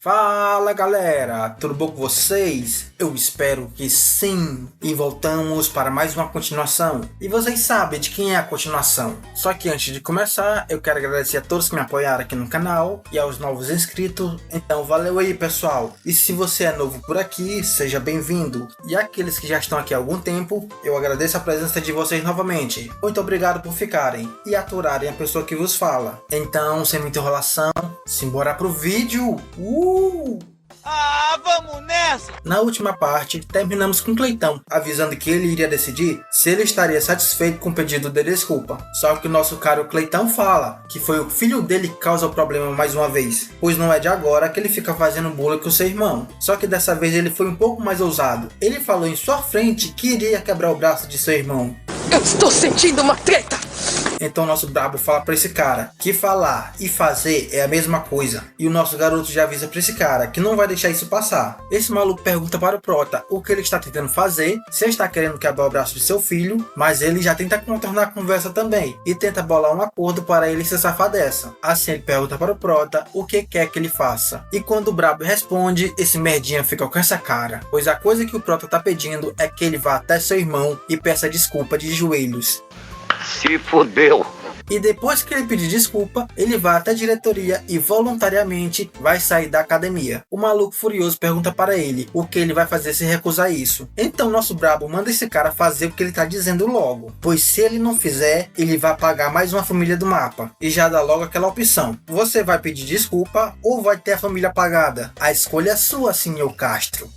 Fala galera, tudo bom com vocês? Eu espero que sim! E voltamos para mais uma continuação. E vocês sabem de quem é a continuação. Só que antes de começar, eu quero agradecer a todos que me apoiaram aqui no canal e aos novos inscritos. Então valeu aí pessoal! E se você é novo por aqui, seja bem-vindo. E aqueles que já estão aqui há algum tempo, eu agradeço a presença de vocês novamente. Muito obrigado por ficarem e aturarem a pessoa que vos fala. Então, sem muita enrolação, simbora pro vídeo! Vamos nessa! Na última parte, terminamos com Cleitão, avisando que ele iria decidir se ele estaria satisfeito com o pedido de desculpa. Só que o nosso caro Cleitão fala que foi o filho dele que causa o problema mais uma vez, pois não é de agora que ele fica fazendo bullying com seu irmão. Só que dessa vez ele foi um pouco mais ousado. Ele falou em sua frente que iria quebrar o braço de seu irmão. Eu estou sentindo uma treta! Então o nosso brabo fala pra esse cara que falar e fazer é a mesma coisa. E o nosso garoto já avisa pra esse cara que não vai deixar isso passar. Esse maluco pergunta para o Prota o que ele está tentando fazer, se ele está querendo quebrar o braço de seu filho, mas ele já tenta contornar a conversa também e tenta bolar um acordo para ele se safar dessa. Assim ele pergunta para o Prota o que quer que ele faça. E quando o brabo responde, esse merdinha fica com essa cara, pois a coisa que o Prota tá pedindo é que ele vá até seu irmão e peça desculpa de joelhos. Se fodeu! E depois que ele pedir desculpa, ele vai até a diretoria e voluntariamente vai sair da academia. O maluco furioso pergunta para ele o que ele vai fazer se recusar isso. Então nosso brabo manda esse cara fazer o que ele tá dizendo logo, pois se ele não fizer, ele vai apagar mais uma família do mapa. E já dá logo aquela opção: você vai pedir desculpa ou vai ter a família apagada? A escolha é sua, senhor Castro.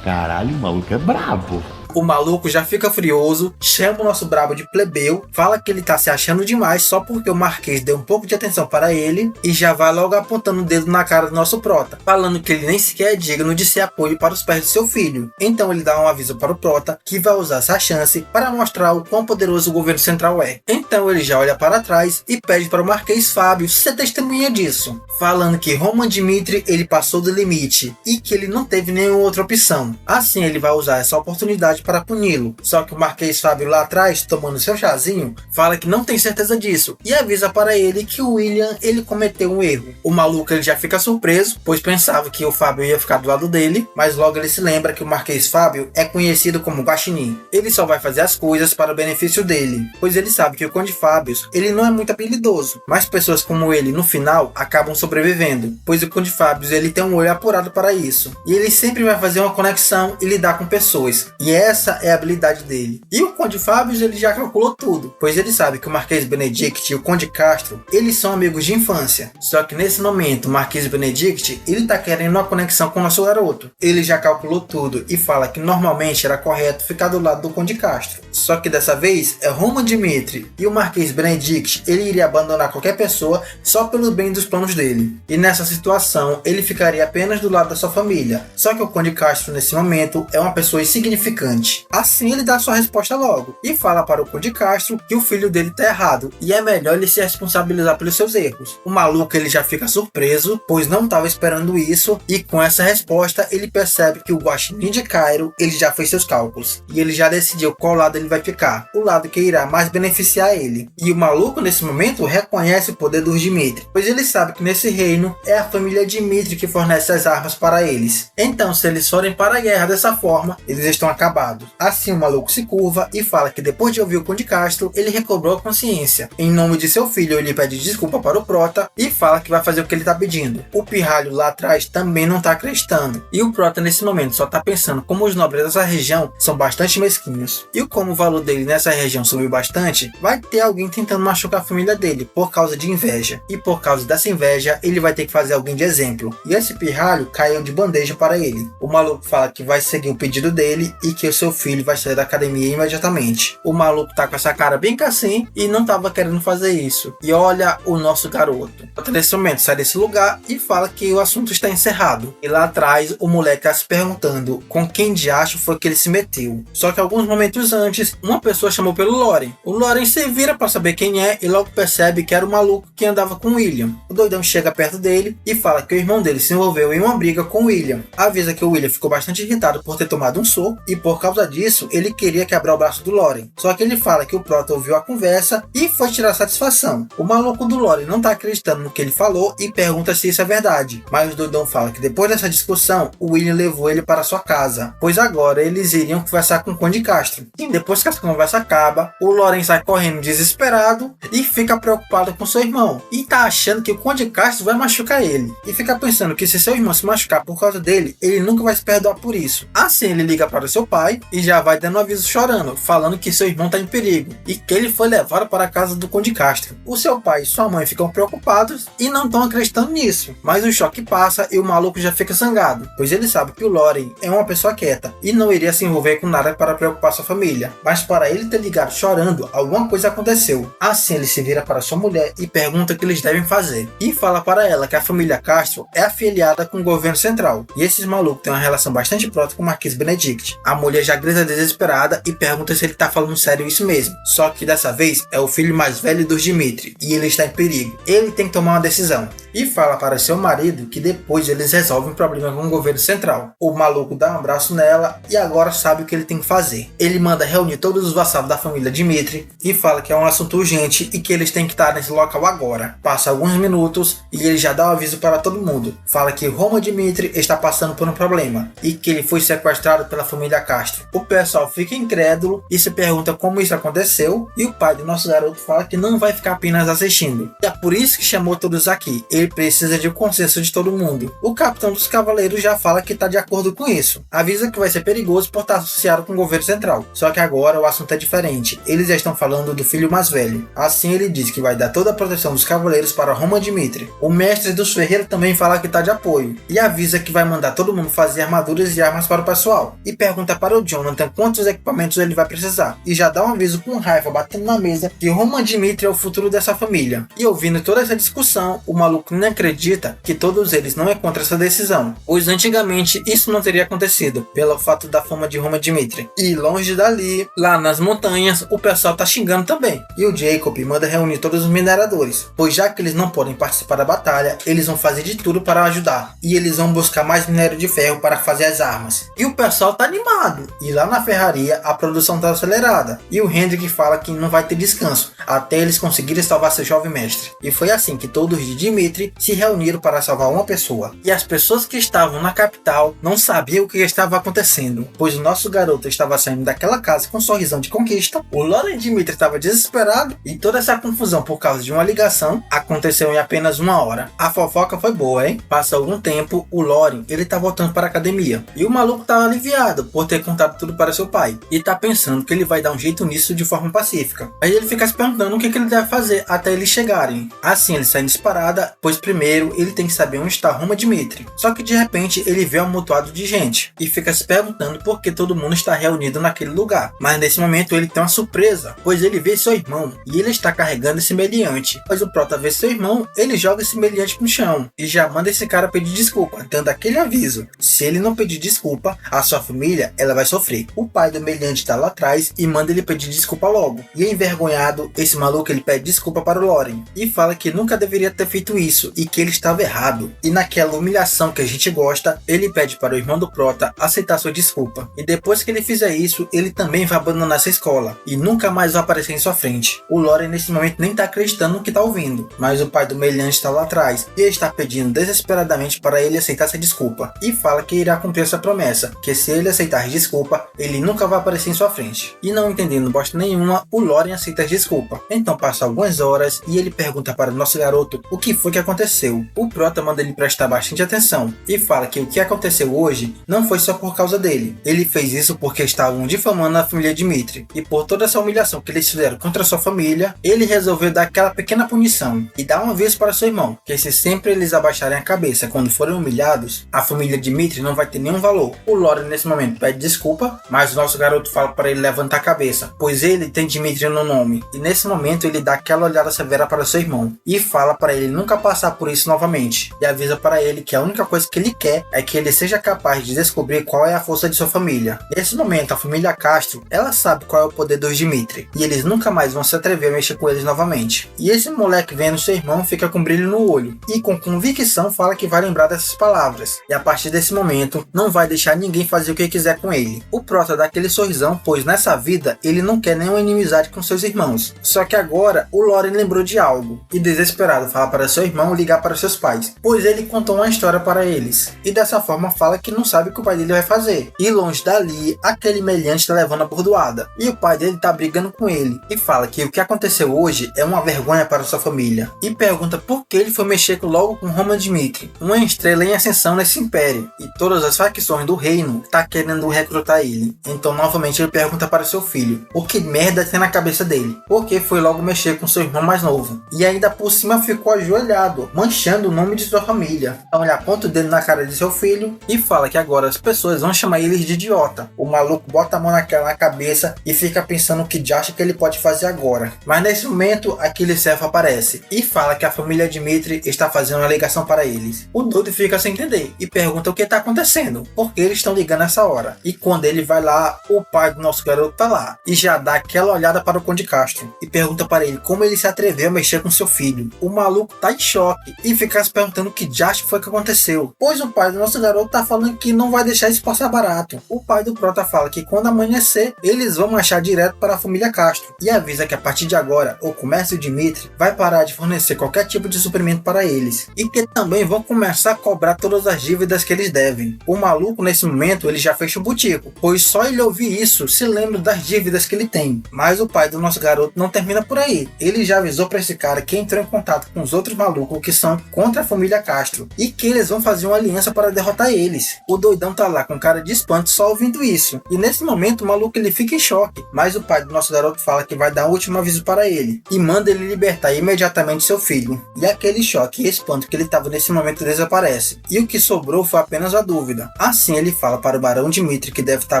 Caralho, o maluco é brabo. O maluco já fica furioso, chama o nosso brabo de plebeu, fala que ele tá se achando demais só porque o Marquês deu um pouco de atenção para ele e já vai logo apontando o dedo na cara do nosso Prota, falando que ele nem sequer é digno de ser apoio para os pés de seu filho. Então ele dá um aviso para o Prota que vai usar essa chance para mostrar o quão poderoso o governo central é. Então ele já olha para trás e pede para o Marquês Fábio ser testemunha disso, falando que Roman Dmitri ele passou do limite e que ele não teve nenhuma outra opção. Assim ele vai usar essa oportunidade para puni-lo. Só que o Marquês Fábio lá atrás, tomando seu chazinho, fala que não tem certeza disso e avisa para ele que o William ele cometeu um erro. O maluco ele já fica surpreso, pois pensava que o Fábio ia ficar do lado dele, mas logo ele se lembra que o Marquês Fábio é conhecido como Guaxinim. Ele só vai fazer as coisas para o benefício dele, pois ele sabe que o Conde Fábio ele não é muito habilidoso, mas pessoas como ele no final acabam sobrevivendo, pois o Conde Fábio ele tem um olho apurado para isso e ele sempre vai fazer uma conexão e lidar com pessoas, e essa é a habilidade dele. E o Conde Fábio ele já calculou tudo, pois ele sabe que o Marquês Benedict e o Conde Castro eles são amigos de infância. Só que nesse momento o Marquês Benedict ele tá querendo uma conexão com o nosso garoto. Ele já calculou tudo e fala que normalmente era correto ficar do lado do Conde Castro. Só que dessa vez é Roman Dmitri e o Marquês Benedict ele iria abandonar qualquer pessoa só pelo bem dos planos dele. E nessa situação ele ficaria apenas do lado da sua família. Só que o Conde Castro nesse momento é uma pessoa insignificante. Assim ele dá sua resposta logo e fala para o Conde Castro que o filho dele tá errado e é melhor ele se responsabilizar pelos seus erros. O maluco ele já fica surpreso, pois não estava esperando isso, e com essa resposta ele percebe que o Guaxinim de Cairo ele já fez seus cálculos e ele já decidiu qual lado ele vai ficar, o lado que irá mais beneficiar ele. E o maluco nesse momento reconhece o poder dos Dmitri, pois ele sabe que nesse reino é a família Dmitri que fornece as armas para eles. Então se eles forem para a guerra dessa forma, eles estão acabados. Assim o maluco se curva e fala que depois de ouvir o Conde Castro, ele recobrou a consciência. Em nome de seu filho, ele pede desculpa para o Prota e fala que vai fazer o que ele tá pedindo. O pirralho lá atrás também não tá acreditando. E o Prota nesse momento só tá pensando como os nobres dessa região são bastante mesquinhos. E como o valor dele nessa região subiu bastante, vai ter alguém tentando machucar a família dele por causa de inveja. E por causa dessa inveja, ele vai ter que fazer alguém de exemplo. E esse pirralho caiu de bandeja para ele. O maluco fala que vai seguir o pedido dele e que o seu filho vai sair da academia imediatamente. O maluco tá com essa cara bem assim e não tava querendo fazer isso. E olha o nosso garoto. Nesse momento sai desse lugar e fala que o assunto está encerrado. E lá atrás o moleque tá se perguntando com quem de acho foi que ele se meteu. Só que alguns momentos antes, uma pessoa chamou pelo Loren. O Loren se vira para saber quem é e logo percebe que era o maluco que andava com o William. O doidão chega perto dele e fala que o irmão dele se envolveu em uma briga com o William. Avisa que o William ficou bastante irritado por ter tomado um soco e por causa disso, ele queria quebrar o braço do Loren. Só que ele fala que o Prota ouviu a conversa e foi tirar satisfação. O maluco do Loren não tá acreditando no que ele falou e pergunta se isso é verdade. Mas o doidão fala que depois dessa discussão, o William levou ele para sua casa, pois agora eles iriam conversar com o Conde Castro. E depois que essa conversa acaba, o Loren sai correndo desesperado e fica preocupado com seu irmão. E tá achando que o Conde Castro vai machucar ele. E fica pensando que se seu irmão se machucar por causa dele, ele nunca vai se perdoar por isso. Assim ele liga para seu pai e já vai dando um aviso chorando, falando que seu irmão tá em perigo e que ele foi levado para a casa do Conde Castro. O seu pai e sua mãe ficam preocupados e não estão acreditando nisso. Mas o choque passa e o maluco já fica zangado, pois ele sabe que o Loren é uma pessoa quieta e não iria se envolver com nada para preocupar sua família. Mas para ele ter ligado chorando, alguma coisa aconteceu. Assim ele se vira para sua mulher e pergunta o que eles devem fazer. E fala para ela que a família Castro é afiliada com o governo central. E esses malucos têm uma relação bastante próxima com o Marquês Benedict. A mulher já grita desesperada e pergunta se ele tá falando sério isso mesmo. Só que dessa vez é o filho mais velho dos Dimitri e ele está em perigo. Ele tem que tomar uma decisão. E fala para seu marido que depois eles resolvem o problema com o governo central. O maluco dá um abraço nela e agora sabe o que ele tem que fazer. Ele manda reunir todos os vassalos da família Dimitri e fala que é um assunto urgente e que eles têm que estar nesse local agora. Passa alguns minutos e ele já dá um aviso para todo mundo. Fala que Roma Dimitri está passando por um problema e que ele foi sequestrado pela família Castro. O pessoal fica incrédulo e se pergunta como isso aconteceu e o pai do nosso garoto fala que não vai ficar apenas assistindo. E é por isso que chamou todos aqui. Ele precisa de um consenso de todo mundo. O capitão dos cavaleiros já fala que está de acordo com isso. Avisa que vai ser perigoso por estar associado com o governo central. Só que agora o assunto é diferente. Eles já estão falando do filho mais velho. Assim ele diz que vai dar toda a proteção dos cavaleiros para Roma Dimitri. O mestre dos ferreiros também fala que está de apoio. E avisa que vai mandar todo mundo fazer armaduras e armas para o pessoal. E pergunta para o Jonathan quantos equipamentos ele vai precisar. E já dá um aviso com raiva batendo na mesa que Roma Dimitri é o futuro dessa família. E ouvindo toda essa discussão, o maluco nem acredita que todos eles não é contra essa decisão, pois antigamente isso não teria acontecido, pelo fato da fama de Roma Dimitri. E longe dali, lá nas montanhas, o pessoal tá xingando também. E o Jacob manda reunir todos os mineradores, pois já que eles não podem participar da batalha, eles vão fazer de tudo para ajudar. E eles vão buscar mais minério de ferro para fazer as armas. E o pessoal tá animado. E lá na ferraria, a produção tá acelerada. E o Hendrik fala que não vai ter descanso, até eles conseguirem salvar seu jovem mestre. E foi assim que todos de Dimitri se reuniram para salvar uma pessoa. E as pessoas que estavam na capital não sabiam o que estava acontecendo, pois o nosso garoto estava saindo daquela casa com um sorrisão de conquista, o Loren Dimitri estava desesperado e toda essa confusão por causa de uma ligação aconteceu em apenas uma hora. A fofoca foi boa, hein? Passa algum tempo, o Loren, ele tá voltando para a academia e o maluco tá aliviado por ter contado tudo para seu pai e tá pensando que ele vai dar um jeito nisso de forma pacífica. Aí ele fica se perguntando o que ele deve fazer até eles chegarem. Assim ele sai disparada, pois primeiro ele tem que saber onde está Roma Dimitri. Só que de repente ele vê um amontoado de gente e fica se perguntando por que todo mundo está reunido naquele lugar. Mas nesse momento ele tem uma surpresa, pois ele vê seu irmão e ele está carregando esse meliante. Pois o Prota vê seu irmão, ele joga esse meliante no chão e já manda esse cara pedir desculpa, dando aquele aviso: se ele não pedir desculpa, a sua família ela vai sofrer. O pai do meliante está lá atrás e manda ele pedir desculpa logo. E envergonhado, esse maluco ele pede desculpa para o Loren e fala que nunca deveria ter feito isso e que ele estava errado. E naquela humilhação que a gente gosta, ele pede para o irmão do Prota aceitar sua desculpa. E depois que ele fizer isso, ele também vai abandonar essa escola e nunca mais vai aparecer em sua frente. O Loren nesse momento nem está acreditando no que está ouvindo, mas o pai do meliante está lá atrás e está pedindo desesperadamente para ele aceitar essa desculpa e fala que irá cumprir essa promessa, que se ele aceitar desculpa, ele nunca vai aparecer em sua frente. E não entendendo bosta nenhuma, o Loren aceita a desculpa. Então passa algumas horas e ele pergunta para o nosso garoto o que foi que aconteceu. O Prota manda ele prestar bastante atenção e fala que o que aconteceu hoje não foi só por causa dele. Ele fez isso porque estavam difamando a família Dimitri e por toda essa humilhação que eles fizeram contra sua família, ele resolveu dar aquela pequena punição e dar um aviso para seu irmão, que se sempre eles abaixarem a cabeça quando forem humilhados, a família Dimitri não vai ter nenhum valor. O Loren nesse momento pede desculpa, mas o nosso garoto fala para ele levantar a cabeça, pois ele tem Dimitri no nome. E nesse momento ele dá aquela olhada severa para seu irmão e fala para ele nunca passar por isso novamente. E avisa para ele que a única coisa que ele quer é que ele seja capaz de descobrir qual é a força de sua família. Nesse momento a família Castro, ela sabe qual é o poder dos Dimitri e eles nunca mais vão se atrever a mexer com eles novamente. E esse moleque vendo seu irmão fica com brilho no olho e com convicção fala que vai lembrar dessas palavras. E a partir desse momento não vai deixar ninguém fazer o que quiser com ele. ele. O Prota dá aquele sorrisão, pois nessa vida ele não quer nenhuma inimizade com seus irmãos. Só que agora o Loren lembrou de algo e, desesperado, fala para seu irmão ligar para seus pais, pois ele contou uma história para eles e dessa forma fala que não sabe o que o pai dele vai fazer. E longe dali, aquele meliante tá levando a bordoada e o pai dele tá brigando com ele e fala que o que aconteceu hoje é uma vergonha para sua família e pergunta por que ele foi mexer logo com Roman Dmitri, uma estrela em ascensão nesse império, e todas as facções do reino tá querendo recrutar ele. Então novamente ele pergunta para seu filho o que merda tem na cabeça dele, porque foi logo mexer com seu irmão mais novo e ainda por cima ficou ajoelhado, manchando o nome de sua família. Então ele aponta o dedo na cara de seu filho e fala que agora as pessoas vão chamar ele de idiota. O maluco bota a mão na cabeça e fica pensando o que acha que ele pode fazer agora. Mas nesse momento aquele servo aparece e fala que a família Dmitri está fazendo uma ligação para eles. O doido fica sem entender e pergunta o que está acontecendo, porque eles estão ligando nessa hora. E quando ele vai lá, o pai do nosso garoto tá lá e já dá aquela olhada para o Conde Castro e pergunta para ele como ele se atreveu a mexer com seu filho. O maluco tá em choque e fica se perguntando o que diacho foi que aconteceu, pois o pai do nosso garoto tá falando que não vai deixar isso passar barato. O pai do Prota fala que quando amanhecer eles vão marchar direto para a família Castro e avisa que a partir de agora o comércio Dmitri vai parar de fornecer qualquer tipo de suprimento para eles e que também vão começar a cobrar todas as dívidas que eles devem. O maluco nesse momento ele já fecha o botico, pois só ele ouvir isso se lembra das dívidas que ele tem. Mas o pai do nosso garoto não termina por aí. Ele já avisou para esse cara que entrou em contato com os outros malucos que são contra a família Castro e que eles vão fazer uma aliança para derrotar eles. O doidão tá lá com cara de espanto só ouvindo isso e nesse momento o maluco ele fica em choque, mas o pai do nosso garoto fala que vai dar o último aviso para ele e manda ele libertar imediatamente seu filho. E aquele choque e espanto que ele estava nesse momento desaparece e o que sobrou foi apenas a dúvida. Assim ele fala para o Barão Dmitri que deve estar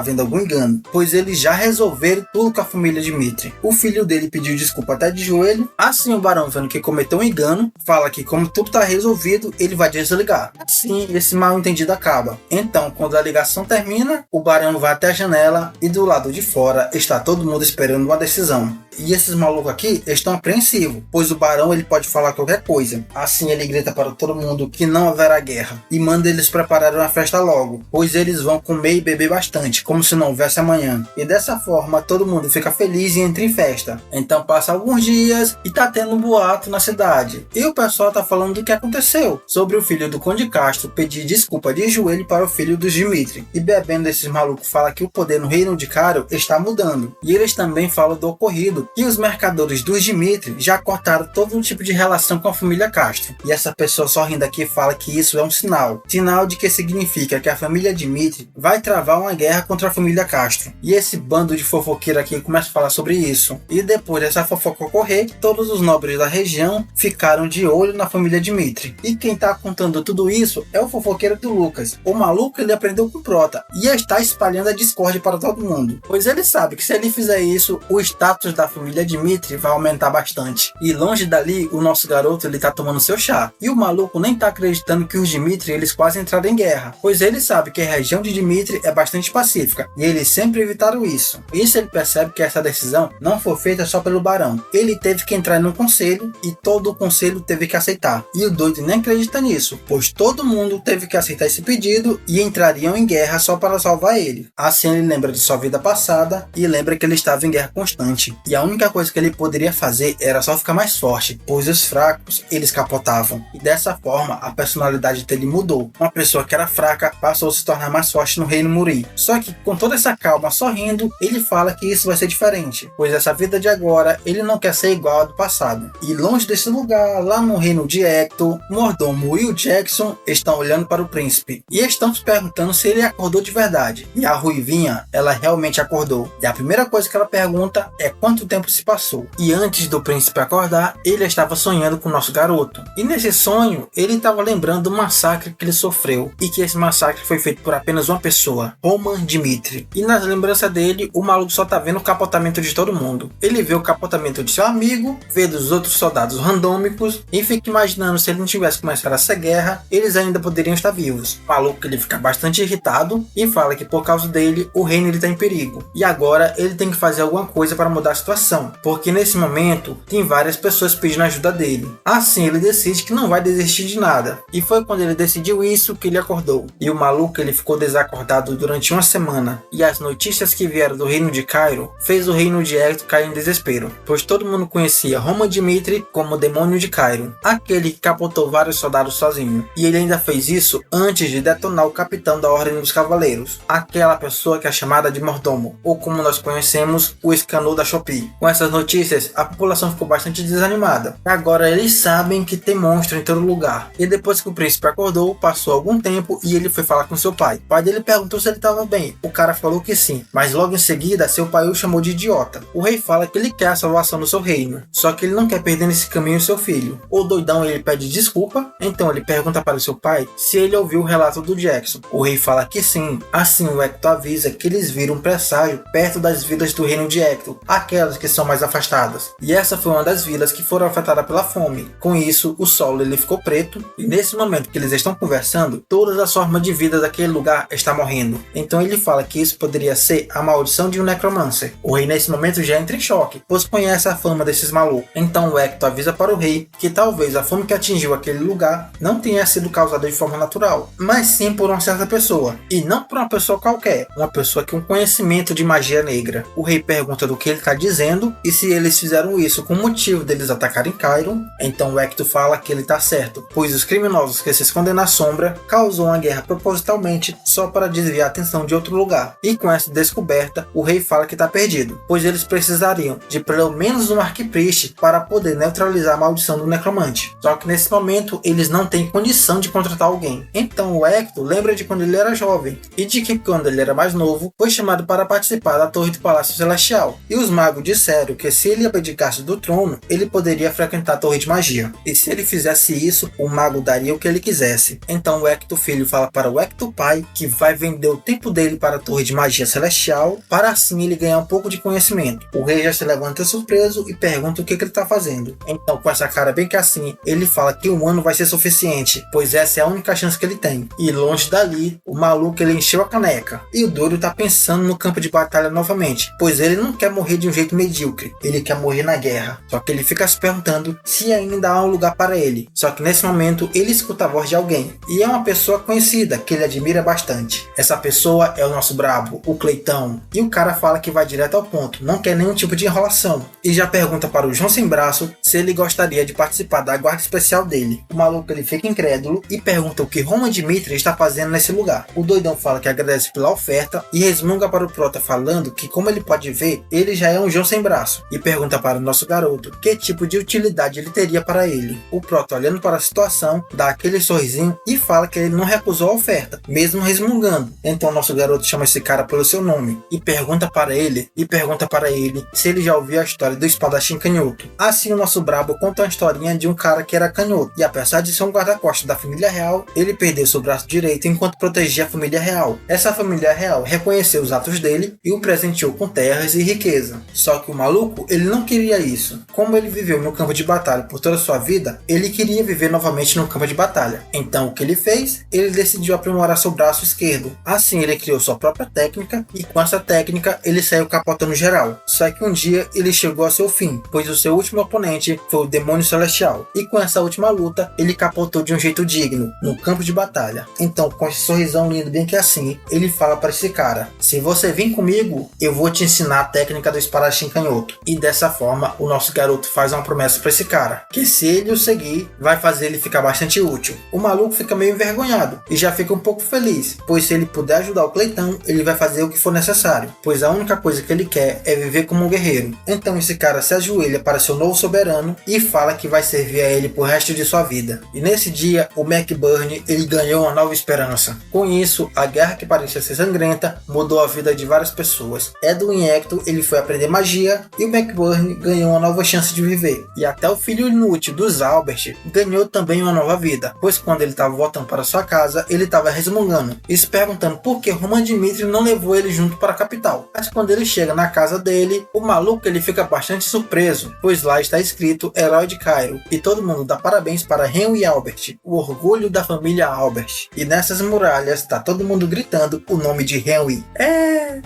vendo algum engano, pois eles já resolveram tudo com a família Dmitri. O filho dele pediu desculpa até de joelho. Assim o barão, vendo que cometeu um engano, fala que como tudo está resolvido ele vai desligar. Assim esse mal entendido acaba. Então quando a ligação termina, o barão vai até a janela e do lado de fora está todo mundo esperando uma decisão. E esses malucos aqui estão apreensivos, pois o barão ele pode falar qualquer coisa. Assim ele grita para todo mundo que não haverá guerra e manda eles prepararem uma festa logo, pois eles vão comer e beber bastante, como se não houvesse amanhã. E dessa forma todo mundo fica feliz e entra em festa. Então passa alguns dias e tá tendo um boato na cidade. E o pessoal tá falando do que aconteceu, sobre o filho do Conde Castro pedir desculpa de joelho para o filho dos Dmitri. E bebendo esses malucos fala que o poder no reino de Cairo está mudando. E eles também falam do ocorrido, que os mercadores dos Dmitri já cortaram todo tipo de relação com a família Castro. E essa pessoa sorrindo aqui fala que isso é um sinal de que significa que a família Dmitri vai travar uma guerra contra a família Castro. E esse bando de fofoqueiro aqui começa a falar sobre isso. E depois dessa fofoca ocorrer, todos os nobres da região ficaram de olho na família Dmitri. E quem tá contando tudo isso é o fofoqueiro do Lucas. O maluco ele aprendeu com o Prota e está espalhando a discórdia para todo mundo, pois ele sabe que se ele fizer isso, o status da família Dmitri vai aumentar bastante. E longe dali, o nosso garoto ele tá tomando seu chá. E o maluco nem tá acreditando que os Dmitri eles quase entraram em guerra, pois ele sabe que a região de Dmitri é bastante pacífica e eles sempre evitaram isso. Isso ele percebe que essa decisão não foi feita só pelo barão. Ele teve que entrar no conselho e todo o conselho teve que aceitar. E o doido nem acredita nisso, pois todo mundo teve que aceitar esse pedido e entrariam em guerra só para salvar ele. Assim ele lembra de sua vida passada e lembra que ele estava em guerra constante. E a única coisa que ele poderia fazer era só ficar mais forte, pois os fracos eles capotavam. E dessa forma a personalidade dele mudou. Uma pessoa que era fraca passou a se tornar mais forte no reino Muri. Só que com toda essa calma, sorrindo, ele fala que isso vai ser diferente, pois essa vida de agora ele não quer ser igual ao do passado. E longe desse lugar, lá no reino de Hector, o mordomo Will Jackson estão olhando para o príncipe e estão se perguntando se ele acordou de verdade. E a ruivinha, ela realmente acordou. E a primeira coisa que ela pergunta é quanto tempo se passou. E antes do príncipe acordar, ele estava sonhando com o nosso garoto. E nesse sonho, ele estava lembrando do massacre que ele sofreu e que esse massacre foi feito por apenas uma pessoa, Roman Dmitri. E nas lembranças dele, o maluco só tá vendo o capotamento de todo mundo. Ele vê o capotamento de seu amigo, vê dos outros soldados randômicos e fica imaginando se ele não tivesse começado essa guerra, eles ainda poderiam estar vivos. O maluco ele fica bastante irritado e fala que por causa dele, o reino ele tá em perigo. E agora ele tem que fazer alguma coisa para mudar a situação. situação, porque nesse momento tem várias pessoas pedindo ajuda dele. Assim ele decide que não vai desistir de nada. E foi quando ele decidiu isso que ele acordou. E o maluco ele ficou desacordado durante uma semana. E as notícias que vieram do reino de Cairo fez o reino de Hector cair em desespero, pois todo mundo conhecia Roman Dimitri como o demônio de Cairo, aquele que capotou vários soldados sozinho. E ele ainda fez isso antes de detonar o capitão da Ordem dos Cavaleiros, aquela pessoa que é chamada de mordomo, ou como nós conhecemos, o Escanor da Shopee. Com essas notícias, a população ficou bastante desanimada. Agora eles sabem que tem monstro em todo lugar. E depois que o príncipe acordou, passou algum tempo e ele foi falar com seu pai. O pai dele perguntou se ele estava bem. O cara falou que sim, mas logo em seguida seu pai o chamou de idiota. O rei fala que ele quer a salvação do seu reino, só que ele não quer perder nesse caminho seu filho. O doidão ele pede desculpa, então ele pergunta para seu pai se ele ouviu o relato do Jackson. O rei fala que sim. Assim o Hector avisa que eles viram um presságio perto das vilas do reino de Hector, aquelas que são mais afastadas. E essa foi uma das vilas que foram afetadas pela fome. Com isso, o solo ele ficou preto, e nesse momento que eles estão conversando, todas as formas de vida daquele lugar estão morrendo. Então ele fala que isso poderia ser a maldição de um necromancer. O rei nesse momento já entra em choque, pois conhece a fama desses malucos. Então o Hector avisa para o rei que talvez a fome que atingiu aquele lugar não tenha sido causada de forma natural, mas sim por uma certa pessoa. E não por uma pessoa qualquer, uma pessoa que tem um conhecimento de magia negra. O rei pergunta do que ele está dizendo e se eles fizeram isso com o motivo deles atacarem Cairo. Então o Hector fala que ele está certo, pois os criminosos que se escondem na sombra causam a guerra propositalmente só para desviar a atenção de outro lugar. E com essa descoberta, o rei fala que está perdido, pois eles precisariam de pelo menos um arquipriest para poder neutralizar a maldição do necromante. Só que nesse momento eles não têm condição de contratar alguém. Então o Hector lembra de quando ele era jovem e de que quando ele era mais novo foi chamado para participar da Torre do Palácio Celestial. E os magos disseram que se ele abdicasse do trono, ele poderia frequentar a Torre de Magia. E se ele fizesse isso, o mago daria o que ele quisesse. Então o Hector filho fala para o Hector pai que vai vender o tempo dele para a Torre de Magia Celestial, para assim ele ganhar um pouco de conhecimento. O rei já se levanta surpreso e pergunta o que ele está fazendo. Então com essa cara bem que assim, ele fala que um ano vai ser suficiente, pois essa é a única chance que ele tem. E longe dali, o maluco ele encheu a caneca. E o doido tá pensando no campo de batalha novamente, pois ele não quer morrer de um jeito medíocre, ele quer morrer na guerra. Só que ele fica se perguntando se ainda há um lugar para ele. Só que nesse momento ele escuta a voz de alguém, e é uma pessoa conhecida que ele admira bastante. Essa pessoa é o nosso brabo, o Cleitão. E o cara fala que vai direto ao ponto, não quer nenhum tipo de enrolação. E já pergunta para o João Sem Braço se ele gostaria de participar da guarda especial dele. O maluco ele fica incrédulo e pergunta o que Roman Dimitri está fazendo nesse lugar. O doidão fala que agradece pela oferta e resmunga para o Prota falando que, como ele pode ver, ele já é um João Sem Braço. E pergunta para o nosso garoto que tipo de utilidade ele teria para ele. O Prota, olhando para a situação, dá aquele sorrisinho e fala que ele não recusou a oferta, mesmo resmungando. Então nosso garoto chama esse cara pelo seu nome e pergunta para ele se ele já ouviu a história do espadachim canhoto. Assim o nosso brabo conta uma historinha de um cara que era canhoto, e apesar de ser um guarda-costas da família real, ele perdeu seu braço direito enquanto protegia a família real. Essa família real reconheceu os atos dele e o presenteou com terras e riqueza. Só que o maluco, ele não queria isso. Como ele viveu no campo de batalha por toda a sua vida, ele queria viver novamente no campo de batalha. Então o que ele fez? Ele decidiu aprimorar seu braço esquerdo. Assim ele criou sua própria técnica e com essa técnica ele saiu capotando geral. Só que um dia ele chegou ao seu fim, pois o seu último oponente foi o Demônio Celestial. E com essa última luta, ele capotou de um jeito digno, no campo de batalha. Então com esse sorrisão lindo bem que assim, ele fala para esse cara: se você vir comigo, eu vou te ensinar a técnica do espadachim canhoto. E dessa forma, o nosso garoto faz uma promessa para esse cara, que se ele o seguir, vai fazer ele ficar bastante útil. O maluco fica meio envergonhado e já fica um pouco feliz, pois se ele puder ajudar o Cleitão, ele vai fazer o que for necessário, pois a única coisa que ele quer é viver como um guerreiro. Então esse cara se ajoelha para seu novo soberano e fala que vai servir a ele por resto de sua vida. E nesse dia, o McBurn ele ganhou uma nova esperança. Com isso, a guerra que parecia ser sangrenta mudou a vida de várias pessoas. Edwin Hector ele foi aprender magia e o McBurn ganhou uma nova chance de viver. E até o filho inútil dos Albert ganhou também uma nova vida, pois quando ele estava voltando para sua casa, ele estava resmungando e se perguntando por que Roman Dimitri não levou ele junto para a capital. Mas quando ele chega na casa dele, o maluco ele fica bastante surpreso, pois lá está escrito Herói de Cairo, e todo mundo dá parabéns para Henry Albert, o orgulho da família Albert. E nessas muralhas está todo mundo gritando o nome de Henry.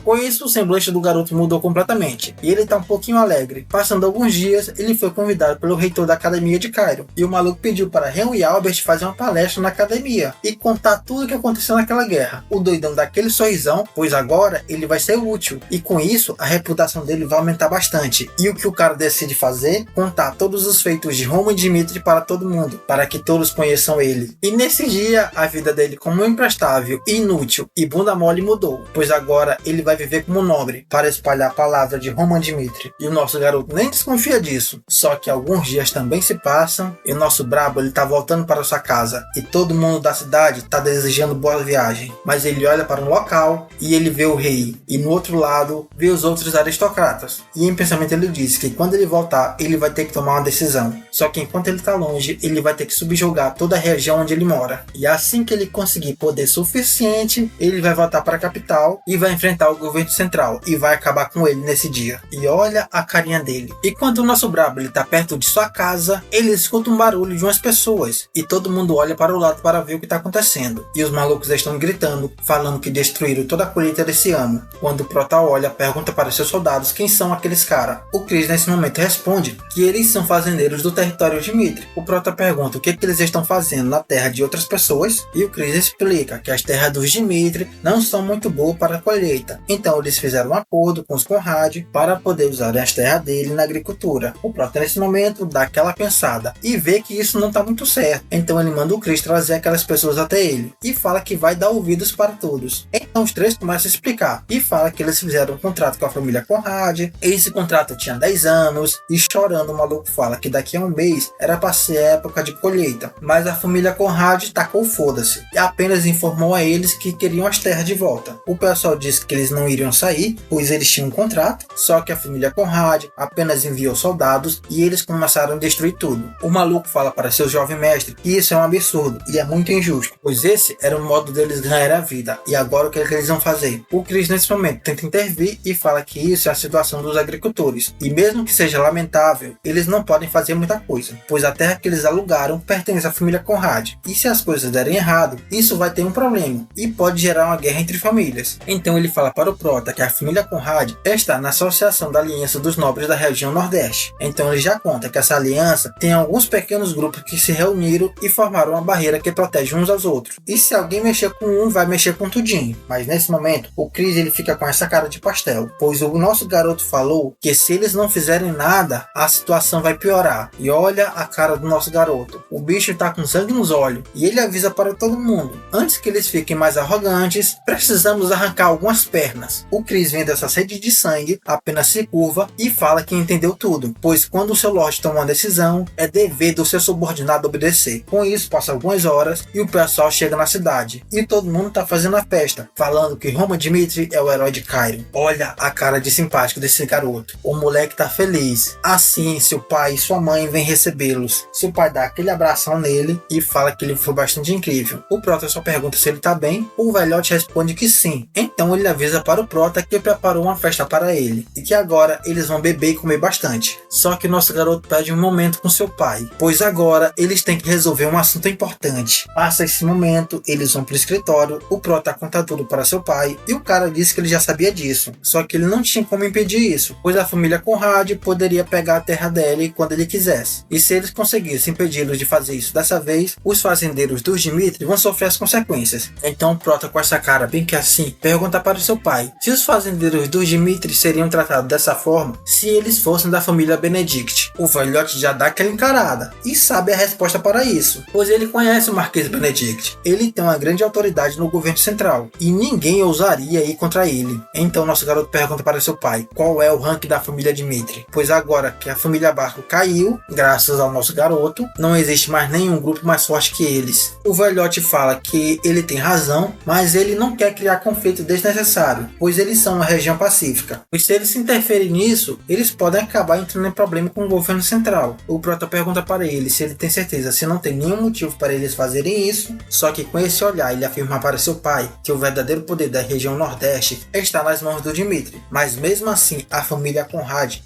Com isso o semblante do garoto mudou completamente, e ele ele tá um pouquinho alegre. Passando alguns dias, ele foi convidado pelo reitor da academia de Cairo. E o maluco pediu para Henry Albert fazer uma palestra na academia e contar tudo o que aconteceu naquela guerra. O doidão daquele sorrisão, pois agora ele vai ser útil. E com isso, a reputação dele vai aumentar bastante. E o que o cara decide fazer? Contar todos os feitos de Roman Dimitri para todo mundo, para que todos conheçam ele. E nesse dia, a vida dele como imprestável, inútil e bunda mole mudou, pois agora ele vai viver como nobre, para espalhar a palavra de Roman Dimitri. E o nosso garoto nem desconfia disso. Só que alguns dias também se passam, e o nosso brabo ele tá voltando para sua casa, e todo mundo da cidade tá desejando boa viagem. Mas ele olha para um local, e ele vê o rei, e no outro lado, vê os outros aristocratas. E em pensamento ele diz que quando ele voltar, ele vai ter que tomar uma decisão. Só que enquanto ele tá longe, ele vai ter que subjugar toda a região onde ele mora. E assim que ele conseguir poder suficiente, ele vai voltar para a capital e vai enfrentar o governo central e vai acabar com ele nesse dia. E olha a carinha dele. E quando o nosso brabo ele tá perto de sua casa, ele escuta um barulho de umas pessoas e todo mundo olha para o lado para ver o que tá acontecendo. E os malucos estão gritando, falando que destruíram toda a colheita desse ano. Quando o Prota olha, pergunta para seus soldados quem são aqueles caras. O Chris nesse momento responde que eles são fazendeiros do território de Dimitri. O Prota pergunta o que eles estão fazendo na terra de outras pessoas e o Chris explica que as terras dos Dimitri não são muito boas para a colheita. Então eles fizeram um acordo com os Conrad para poder usar as terras dele na agricultura. O Prota nesse momento dá aquela pensada e vê que isso não está muito certo. Então ele manda o Chris trazer aquelas pessoas até ele e fala que vai dar ouvidos para todos. Então os três começam a explicar e fala que eles fizeram um contrato com a família Conrad. Esse contrato tinha 10 anos e chorando o maluco fala que daqui a um mês era para ser época de colheita. Mas a família Conrad tacou foda-se e apenas informou a eles que queriam as terras de volta. O pessoal disse que eles não iriam sair, pois eles tinham um contrato, só que a família Conrad apenas enviou soldados e eles começaram a destruir tudo. O maluco fala para seu jovem mestre que isso é um absurdo e é muito injusto, pois esse era o modo deles ganhar a vida. E agora o que eles vão fazer? O Chris nesse momento tenta intervir e fala que isso é a situação dos agricultores. E mesmo que seja lamentável, eles não podem fazer muita coisa, pois a terra que eles alugaram pertence à família Conrad. E se as coisas derem errado, isso vai ter um problema e pode gerar uma guerra entre famílias. Então ele fala para o Prota que a família Conrad está na Associação da Aliança dos Nobres da região Nordeste. Então ele já conta que essa aliança tem alguns pequenos grupos que se reuniram e formaram uma barreira que protege uns aos outros. E se alguém mexer com um, vai mexer com tudinho. Mas nesse momento, o Chris ele fica com essa cara de pastel, pois o nosso garoto falou que se eles não fizerem nada, a situação vai piorar. E olha a cara do nosso garoto. O bicho tá com sangue nos olhos e ele avisa para todo mundo: antes que eles fiquem mais arrogantes, precisamos arrancar algumas pernas. O Chris, vendo essa sede de sangue, apenas se curva e fala que entendeu tudo, pois quando o seu Lorde toma uma decisão, é dever do seu subordinado obedecer. Com isso, passa algumas horas e o pessoal chega na cidade e todo mundo tá fazendo a festa, falando que Roman Dimitri é o herói de Cairo. Olha a cara de simpático desse garoto. O moleque tá feliz. Assim, seu pai e sua mãe vêm recebê-los. Seu pai dá aquele abração nele e fala que ele foi bastante incrível. O Prota só pergunta se ele tá bem. O velhote responde que sim. Então ele avisa para o Prota que preparou uma festa para ele e que agora eles vão beber e comer bastante. Só que nosso garoto pede um momento com seu pai, pois agora eles têm que resolver um assunto importante. Passa esse momento, eles vão pro escritório, o Prota conta tudo para seu pai e o cara disse que ele já sabia disso, só que ele não tinha como impedir isso, pois a família Conrad poderia pegar a terra dele quando ele quisesse. E se eles conseguissem impedi-los de fazer isso dessa vez, os fazendeiros dos Dimitri vão sofrer as consequências. Então o Prota, com essa cara bem que assim, pergunta para o seu pai se os fazendeiros dos Dimitri seriam tratados dessa forma se eles fossem da família Benedict. O velhote já dá aquela encarada e sabe a resposta para isso, pois ele conhece o Marquês Benedict. Ele tem uma grande autoridade no governo central e ninguém ousaria ir contra ele. Então nosso garoto pergunta para seu pai qual é o rank da família Dimitri, pois agora que a família Barco caiu, graças ao nosso garoto, não existe mais nenhum grupo mais forte que eles. O velhote fala que ele tem razão, mas ele não quer criar conflito desnecessário, pois eles são uma região pacífica. Pois se eles se interferirem nisso, eles podem acabar entrando em problema com o governo central. O Prota pergunta para ele se ele tem certeza se não tem nenhum motivo para eles fazerem isso, só que com esse olhar ele afirma para seu pai que o verdadeiro poder da região Nordeste está nas mãos do Dimitri. Mas mesmo assim a família Conrad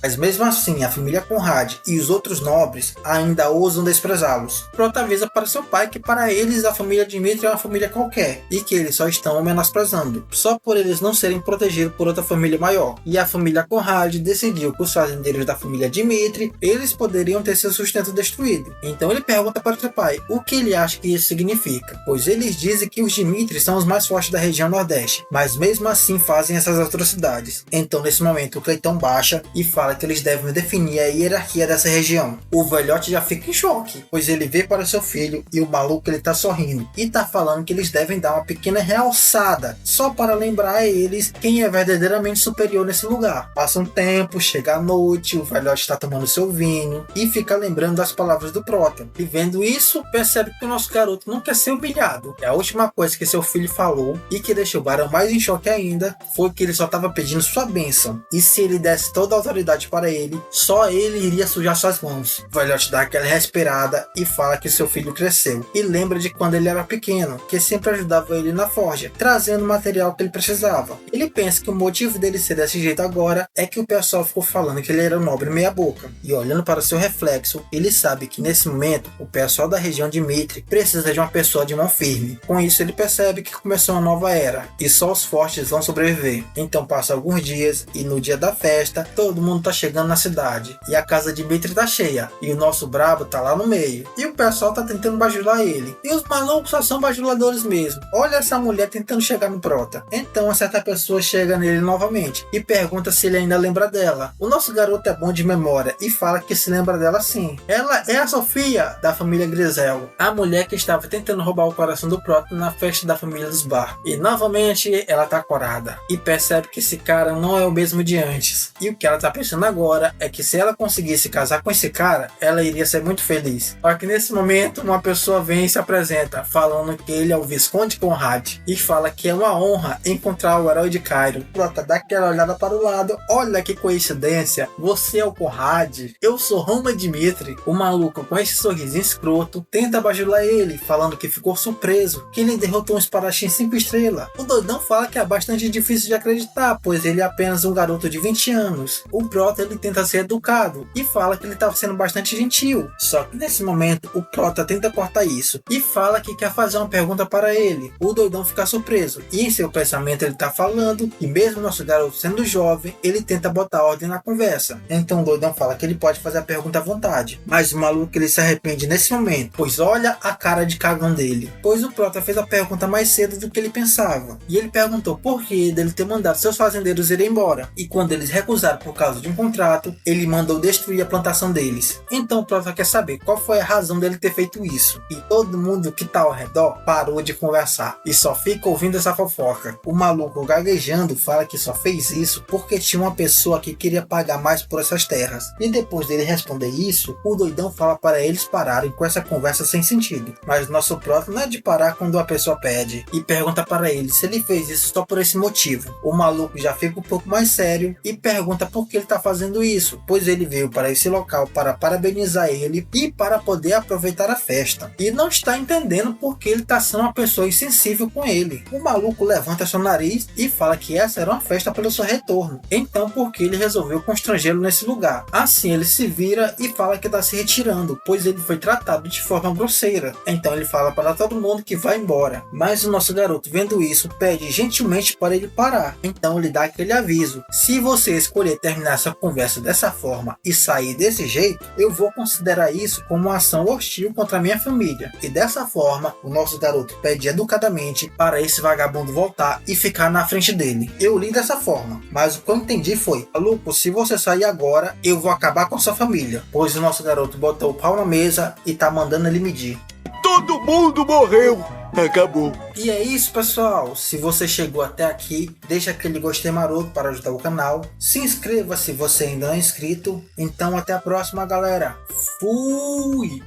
e os outros nobres ainda ousam desprezá-los. Prota avisa para seu pai que para eles a família Dimitri é uma família qualquer e que eles só estão menosprezando, só por eles não serem protegidos por outra família maior. E a família Conrad Conrad decidiu que os fazendeiros da família Dmitri, eles poderiam ter seu sustento destruído. Então ele pergunta para o seu pai o que ele acha que isso significa, pois eles dizem que os Dmitri são os mais fortes da região Nordeste, mas mesmo assim fazem essas atrocidades. Então nesse momento o Cleiton baixa e fala que eles devem definir a hierarquia dessa região. O velhote já fica em choque, pois ele vê para seu filho e o maluco ele tá sorrindo e tá falando que eles devem dar uma pequena realçada, só para lembrar a eles quem é verdadeiramente superior nesse lugar. Passa um tempo, chega a noite, o velhote está tomando seu vinho e fica lembrando das palavras do Prota. E vendo isso, percebe que o nosso garoto não quer ser humilhado. E a última coisa que seu filho falou e que deixou o Barão mais em choque ainda foi que ele só estava pedindo sua bênção. E se ele desse toda a autoridade para ele, só ele iria sujar suas mãos. O velhote dá aquela respirada e fala que seu filho cresceu. E lembra de quando ele era pequeno, que sempre ajudava ele na forja, trazendo o material que ele precisava. Ele pensa que o motivo dele ser desse jeito agora é que o pessoal ficou falando que ele era um nobre meia boca. E olhando para seu reflexo, ele sabe que nesse momento o pessoal da região de Dmitri precisa de uma pessoa de mão firme. Com isso ele percebe que começou uma nova era e só os fortes vão sobreviver. Então passa alguns dias e no dia da festa todo mundo tá chegando na cidade e a casa de Dmitri tá cheia e o nosso brabo tá lá no meio e o pessoal tá tentando bajular ele. E os malucos só são bajuladores mesmo. Olha essa mulher tentando chegar no Prota. Então uma certa pessoa chega nele novamente e pergunta se ele ainda lembra dela. O nosso garoto é bom de memória e fala que se lembra dela sim. Ela é a Sofia da família Grisel, a mulher que estava tentando roubar o coração do Prota na festa da família dos Bar. E novamente ela tá corada e percebe que esse cara não é o mesmo de antes. E o que ela tá pensando agora é que se ela conseguisse casar com esse cara, ela iria ser muito feliz. Só que nesse momento uma pessoa vem e se apresenta falando que ele é o Visconde Conrad e fala que é uma honra encontrar o herói de Cairo. Prota dá aquela olhada para o lado, olha que coincidência, você é o Conrad, eu sou Roma Dmitri. O maluco com esse sorrisinho escroto tenta bajular ele, falando que ficou surpreso, que ele derrotou um espadachim 5 estrelas. O doidão fala que é bastante difícil de acreditar, pois ele é apenas um garoto de 20 anos. O Prota ele tenta ser educado e fala que ele estava sendo bastante gentil. Só que nesse momento o Prota tenta cortar isso e fala que quer fazer uma pergunta para ele. O doidão fica surpreso e em seu pensamento ele tá falando que mesmo nosso garoto sendo jovem, ele tenta botar ordem na conversa. Então o doidão fala que ele pode fazer a pergunta à vontade, mas o maluco ele se arrepende nesse momento, pois olha a cara de cagão dele, pois o Prota fez a pergunta mais cedo do que ele pensava e ele perguntou por que dele ter mandado seus fazendeiros irem embora, e quando eles recusaram por causa de um contrato, ele mandou destruir a plantação deles. Então o Prota quer saber qual foi a razão dele ter feito isso, e todo mundo que tá ao redor parou de conversar e só fica ouvindo essa fofoca. O maluco gaguejando fala que só fez isso porque tinha uma pessoa que queria pagar mais por essas terras, e depois dele responder isso, o doidão fala para eles pararem com essa conversa sem sentido. Mas nosso Prota não é de parar quando a pessoa pede e pergunta para ele se ele fez isso só por esse motivo. O maluco já fica um pouco mais sério e pergunta por que ele tá fazendo isso, pois ele veio para esse local para parabenizar ele e para poder aproveitar a festa, e não está entendendo por que ele tá sendo uma pessoa insensível com ele. O maluco levanta seu nariz e fala que essa era uma festa pelo seu retorno, então por que ele resolveu constrangê-lo nesse lugar. Assim ele se vira e fala que tá se retirando, pois ele foi tratado de forma grosseira. Então ele fala para todo mundo que vai embora, mas o nosso garoto vendo isso pede gentilmente para ele parar. Então ele dá aquele aviso: se você escolher terminar essa conversa dessa forma e sair desse jeito, eu vou considerar isso como uma ação hostil contra a minha família. E dessa forma o nosso garoto pede educadamente para esse vagabundo voltar e ficar na frente dele. Eu li dessa forma, mas o que eu entendi foi: maluco, se você sair agora, eu vou acabar com sua família. Pois o nosso garoto botou o pau na mesa e tá mandando ele medir. Todo mundo morreu. Acabou. E é isso, pessoal. Se você chegou até aqui, deixa aquele gostei maroto para ajudar o canal. Se inscreva se você ainda não é inscrito. Então até a próxima, galera. Fui!